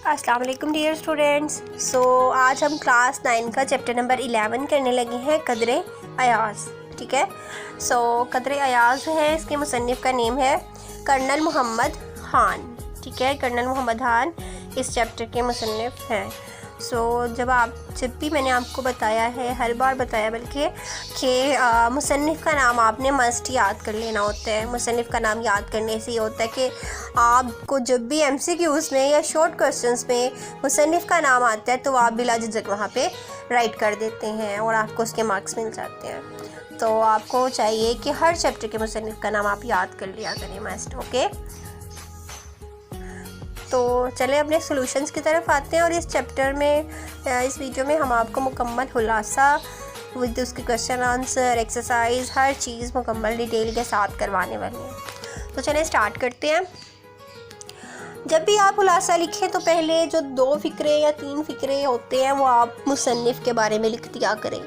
अस्सलाम वालेकुम dear students. आज हम क्लास 9 का चैप्टर नंबर 11 करने लगे हैं, कदरे अयाज़। ठीक है। कदरे अयाज़ जो है, इसके मुसन्निफ़ का नेम है कर्नल मोहम्मद ख़ान। ठीक है, कर्नल मोहम्मद ख़ान इस चैप्टर के मुसन्निफ़ हैं। जब भी मैंने आपको बताया है, हर बार बताया बल्कि कि मुसन्निफ़ का नाम आपने मस्ट याद कर लेना होता है। मुसन्निफ़ का नाम याद करने से ये होता है कि आपको जब भी MCQs में या शॉर्ट क्वेश्चंस में मुसन्निफ़ का नाम आता है तो आप बिला झिझक वहाँ पे राइट कर देते हैं और आपको उसके मार्क्स मिल जाते हैं। तो आपको चाहिए कि हर चैप्टर के मुसन्निफ़ का नाम आप याद कर लिया करें मस्ट। ओके, तो चले अपने सॉल्यूशंस की तरफ आते हैं। और इस चैप्टर में, इस वीडियो में हम आपको मुकम्मल खुलासा विद उसके क्वेश्चन आंसर एक्सरसाइज हर चीज़ मुकम्मल डिटेल के साथ करवाने वाले हैं। तो चलें स्टार्ट करते हैं। जब भी आप खुलासा लिखें तो पहले जो 2 फ़िक्रे या 3 फ़िक्रे होते हैं वो आप मुसन्निफ़ के बारे में लिख दिया करें।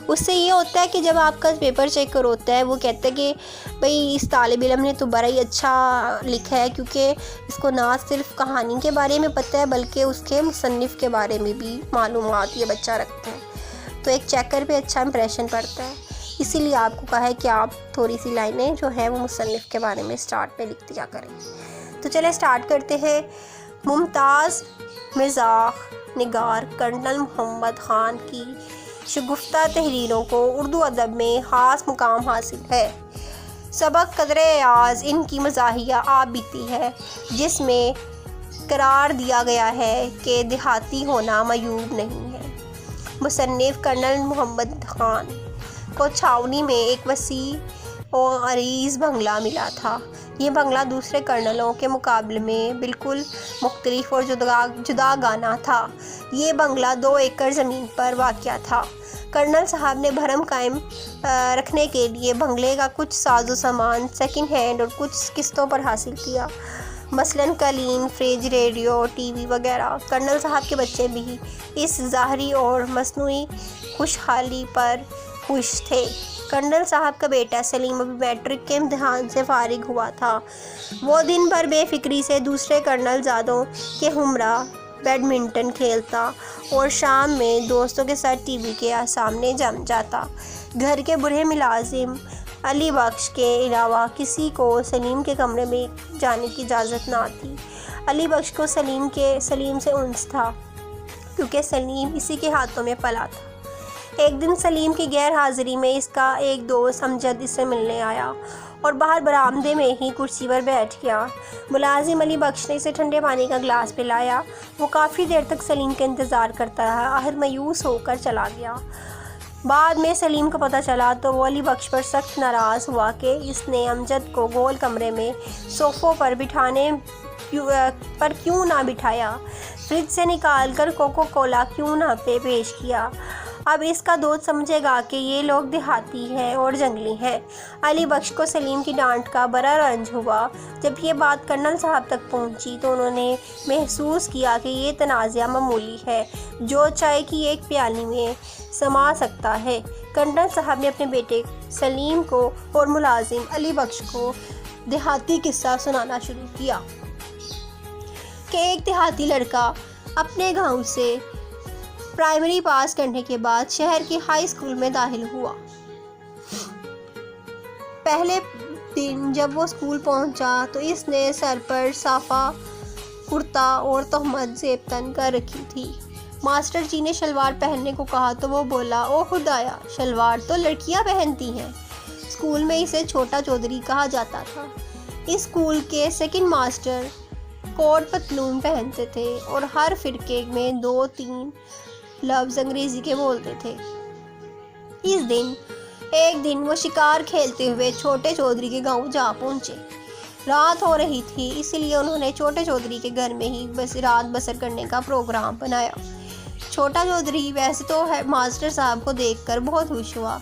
उससे ये होता है कि जब आपका पेपर चेक कर होता है वो कहता है कि भाई इस तालिब इल्म ने तो बड़ा ही अच्छा लिखा है, क्योंकि इसको ना सिर्फ कहानी के बारे में पता है बल्कि उसके मुसन्निफ़ के बारे में भी मालूमात ये बच्चा रखता है। तो एक चेकर पे अच्छा इंप्रेशन पड़ता है। इसीलिए आपको कहा है कि आप थोड़ी सी लाइनें जो है वो मुसन्निफ़ के बारे में स्टार्ट में लिख दिया करें। तो चले स्टार्ट करते हैं। मुमताज़ मिज़ाह निगार कर्नल मोहम्मद ख़ान की शगुफ्ता तहरीरों को उर्दू अदब में ख़ास मुकाम हासिल है। सबक कदरे अयाज़ इनकी मज़ाहिया आप बीती है, जिसमें करार दिया गया है कि देहाती होना मयूब नहीं है। मुसन्निफ़ कर्नल मोहम्मद ख़ान को छावनी में एक वसी और अरीज़ बंगला मिला था। ये बंगला दूसरे कर्नलों के मुकाबले में बिल्कुल मुख्तलिफ और जुदा गाना था। ये बंगला 2 एकड़ ज़मीन पर वाक़या था। कर्नल साहब ने भरम कायम रखने के लिए बंगले का कुछ साजो सामान सेकंड हैंड और कुछ किस्तों पर हासिल किया, मसलन कालीन, फ्रिज, रेडियो, TV वगैरह। कर्नल साहब के बच्चे भी इस ज़ाहरी और मसनूई खुशहाली पर खुश थे। कर्नल साहब का बेटा सलीम अभी मैट्रिक के इम्तिहान से फारिग हुआ था। वो दिन भर बेफिक्री से दूसरे कर्नल ज़ादों के हमरा बैडमिंटन खेलता और शाम में दोस्तों के साथ TV के सामने जम जाता। घर के बूढ़े मुलाजिम अली बख्श के अलावा किसी को सलीम के कमरे में जाने की इजाज़त ना थी। अली बख्श को सलीम से उन्स था, क्योंकि सलीम इसी के हाथों में पला था। एक दिन सलीम की गैर हाज़िरी में इसका एक दोस्त अमजद इससे मिलने आया और बाहर बरामदे में ही कुर्सी पर बैठ गया। मुलाजिम अली बख्श ने इसे ठंडे पानी का गिलास पिलाया। वो काफ़ी देर तक सलीम का इंतज़ार करता रहा, आखिर मायूस होकर चला गया। बाद में सलीम को पता चला तो वो अली बख्श पर सख्त नाराज़ हुआ कि इसने अमजद को गोल कमरे में सोफ़ों पर क्यों ना बिठाया, फ्रिज से निकाल कर कोको कोला क्यों ना पेश किया। अब इसका दोस्त समझेगा कि ये लोग देहाती हैं और जंगली हैं। अली बख्श को सलीम की डांट का बड़ा रंज हुआ। जब ये बात कर्नल साहब तक पहुंची तो उन्होंने महसूस किया कि ये तनाज़ा मामूली है, जो चाय की एक प्याली में समा सकता है। कर्नल साहब ने अपने बेटे सलीम को और मुलाजिम अली बख्श को देहाती किस्सा सुनाना शुरू किया कि एक देहाती लड़का अपने गाँव से प्राइमरी पास करने के बाद शहर के हाई स्कूल में दाखिल हुआ। पहले दिन जब वो स्कूल पहुंचा तो इसने सर पर साफा कुर्ता और तहमत जेब तन कर रखी थी। मास्टर जी ने शलवार पहनने को कहा तो वो बोला, ओ खुदाया, शलवार तो लड़कियां पहनती हैं। स्कूल में इसे छोटा चौधरी कहा जाता था। इस स्कूल के सेकंड मास्टर कोट पतलून पहनते थे और हर फिरके में 2-3 लफ्ज़ अंग्रेज़ी के बोलते थे। एक दिन वो शिकार खेलते हुए छोटे चौधरी के गांव जा पहुंचे। रात हो रही थी, इसलिए उन्होंने छोटे चौधरी के घर में ही बस रात बसर करने का प्रोग्राम बनाया। छोटा चौधरी वैसे तो मास्टर साहब को देखकर बहुत खुश हुआ,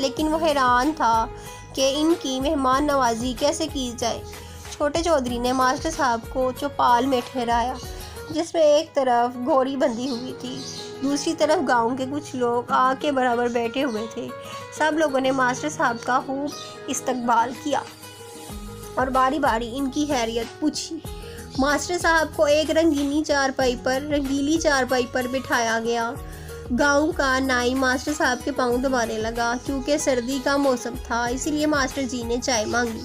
लेकिन वो हैरान था कि इनकी मेहमान नवाजी कैसे की जाए। छोटे चौधरी ने मास्टर साहब को चौपाल में ठहराया, जिसमें एक तरफ घोड़ी बंधी हुई थी, दूसरी तरफ गांव के कुछ लोग आग के बराबर बैठे हुए थे। सब लोगों ने मास्टर साहब का खूब इस्तकबाल किया और बारी बारी इनकी खैरियत पूछी। ماسٹر صاحب کو ایک رنگیلی چارپائی پر بٹھایا گیا۔ گاؤں کا نائی ماسٹر صاحب کے پاؤں دبانے لگا۔ کیونکہ سردی کا موسم تھا اسی لیے ماسٹر جی نے چائے مانگی۔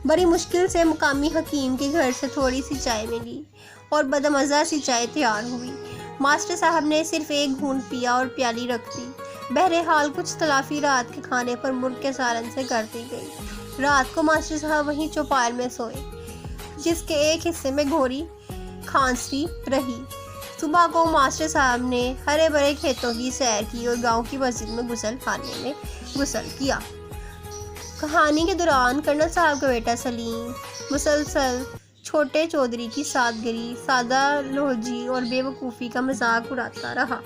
بڑی مشکل سے مقامی حکیم کے گھر سے تھوڑی سی چائے ملی اور بدمزہ سی چائے تیار ہوئی۔ ماسٹر صاحب نے صرف ایک گھونٹ پیا اور پیالی رکھ دی۔ بہرحال کچھ تلافی رات کے کھانے پر مرغ کے سالن سے کر دی گئی۔ رات کو ماسٹر صاحب وہیں چوپائر میں سوئے جس کے ایک حصے میں گھوری کھانسی رہی۔ صبح کو ماسٹر صاحب نے ہرے بھرے کھیتوں کی سیر کی اور گاؤں کی مسجد میں غسل خانے میں غسل کیا۔ کہانی کے دوران کرنل صاحب کا بیٹا سلیم مسلسل چھوٹے چودھری کی سادگی، سادہ لہجی اور بے وقوفی کا مذاق اڑاتا رہا۔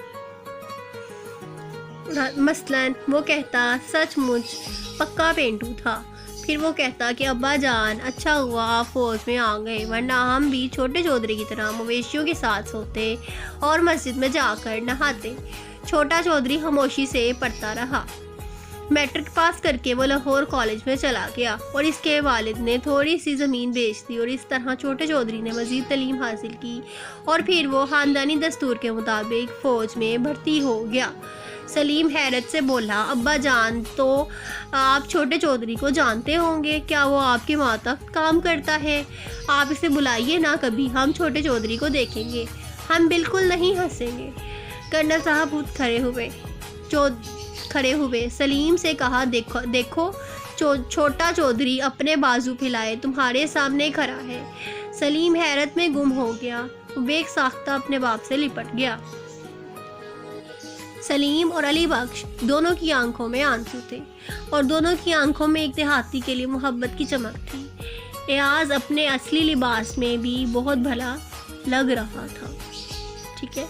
مثلاً وہ کہتا سچ مچ پکا پینٹو تھا، پھر وہ کہتا کہ ابا جان اچھا ہوا آپ فوج میں آ گئے، ورنہ ہم بھی چھوٹے چودھری کی طرح مویشیوں کے ساتھ سوتے اور مسجد میں جا کر نہاتے۔ چھوٹا چودھری خاموشی سے پڑھتا رہا۔ میٹرک پاس کر کے وہ لاہور کالج میں چلا گیا اور اس کے والد نے تھوڑی سی زمین بیچ دی اور اس طرح چھوٹے چودھری نے مزید تعلیم حاصل کی اور پھر وہ خاندانی دستور کے مطابق فوج میں بھرتی ہو گیا۔ سلیم حیرت سے بولا ابا جان تو آپ چھوٹے چودھری کو جانتے ہوں گے، کیا وہ آپ کے ماتحت کام کرتا ہے؟ آپ اسے بلائیے نا، کبھی ہم چھوٹے چودھری کو دیکھیں گے، ہم بالکل نہیں ہنسیں گے۔ کرنل صاحب اٹھ کھڑے ہوئے سلیم سے کہا دیکھو چھوٹا چودھری اپنے بازو پھیلائے تمہارے سامنے کھڑا ہے۔ سلیم حیرت میں گم ہو گیا، وہ بے ساختہ اپنے باپ سے لپٹ گیا۔ سلیم اور علی بخش دونوں کی آنکھوں میں آنسو تھے اور دونوں کی آنکھوں میں ایک دیہاتی کے لیے محبت کی چمک تھی۔ ایاز اپنے اصلی لباس میں بھی بہت بھلا لگ رہا تھا۔ ٹھیک ہے،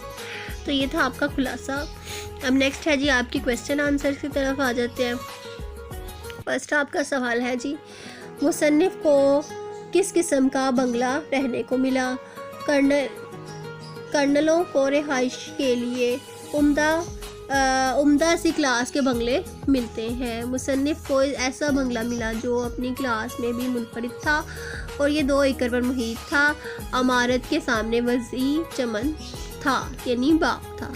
تو یہ تھا آپ کا خلاصہ۔ اب نیکسٹ ہے جی آپ کی کویسچن آنسر کی طرف آ جاتے ہیں۔ فرسٹ آپ کا سوال ہے جی مصنف کو کس قسم کا بنگلہ رہنے کو ملا؟ کرنلوں کو رہائش کے لیے عمدہ سی کلاس کے بنگلے ملتے ہیں۔ مصنف کو ایسا بنگلہ ملا جو اپنی کلاس میں بھی منفرد تھا اور یہ 2 ایکڑ پر محیط تھا۔ عمارت کے سامنے وسیع چمن تھا یعنی باغ تھا۔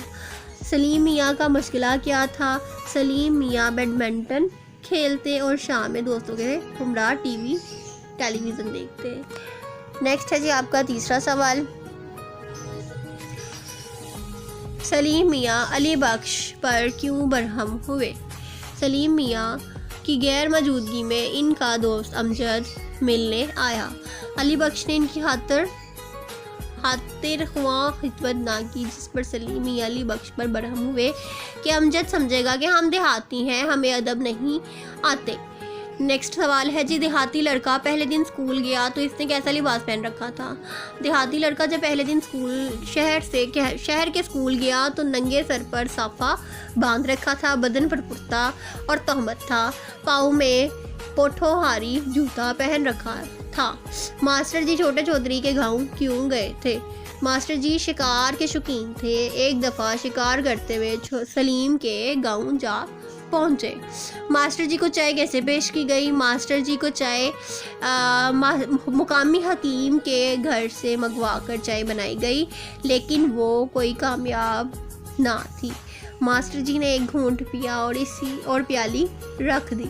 سلیم میاں کا مشغلہ کیا تھا؟ سلیم میاں بیڈمنٹن کھیلتے اور شام میں دوستوں کے ہمراہ ٹیلی ویژن دیکھتے۔ نیکسٹ ہے جی آپ کا تیسرا سوال۔ سلیم میاں علی بخش پر کیوں برہم ہوئے؟ سلیم میاں کی غیر موجودگی میں ان کا دوست امجد ملنے آیا۔ علی بخش نے ان کی خاطر خواہ خدمت نہ کی، جس پر سلیم میاں علی بخش پر برہم ہوئے کہ امجد سمجھے گا کہ ہم دیہاتی ہیں، ہمیں ادب نہیں آتے۔ نیکسٹ سوال ہے جی دیہاتی لڑکا پہلے دن اسکول گیا تو اس نے کیسا لباس پہن رکھا تھا؟ دیہاتی لڑکا جب پہلے دن شہر کے اسکول گیا تو ننگے سر پر صافہ باندھ رکھا تھا، بدن پر کرتا اور تہمت تھا، پاؤں میں پوٹھوہاری جوتا پہن رکھا تھا۔ ماسٹر جی چھوٹے چودھری کے گاؤں کیوں گئے تھے؟ ماسٹر جی شکار کے شوقین تھے۔ ایک دفعہ شکار کرتے ہوئے سلیم کے گاؤں جا پہنچے۔ ماسٹر جی کو چائے کیسے پیش کی گئی؟ ماسٹر جی کو چائے مقامی حکیم کے گھر سے منگوا کر چائے بنائی گئی لیکن وہ کوئی کامیاب نہ تھی۔ ماسٹر جی نے ایک گھونٹ پیا اور پیالی رکھ دی۔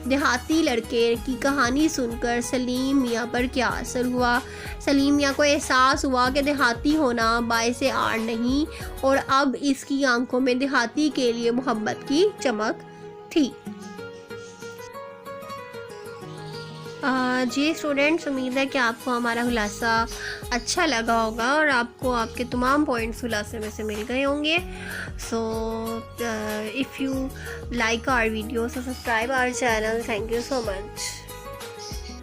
دیہاتی لڑکے کی کہانی سن کر سلیم میاں پر کیا اثر ہوا؟ سلیم میاں کو احساس ہوا کہ دیہاتی ہونا باعث آر نہیں اور اب اس کی آنکھوں میں دیہاتی کے لیے محبت کی چمک تھی۔ جی اسٹوڈینٹس، امید ہے کہ آپ کو ہمارا خلاصہ اچھا لگا ہوگا اور آپ کو آپ کے تمام پوائنٹس خلاصے میں سے مل گئے ہوں گے۔ سو if you like our video, so subscribe our channel. Thank you so much.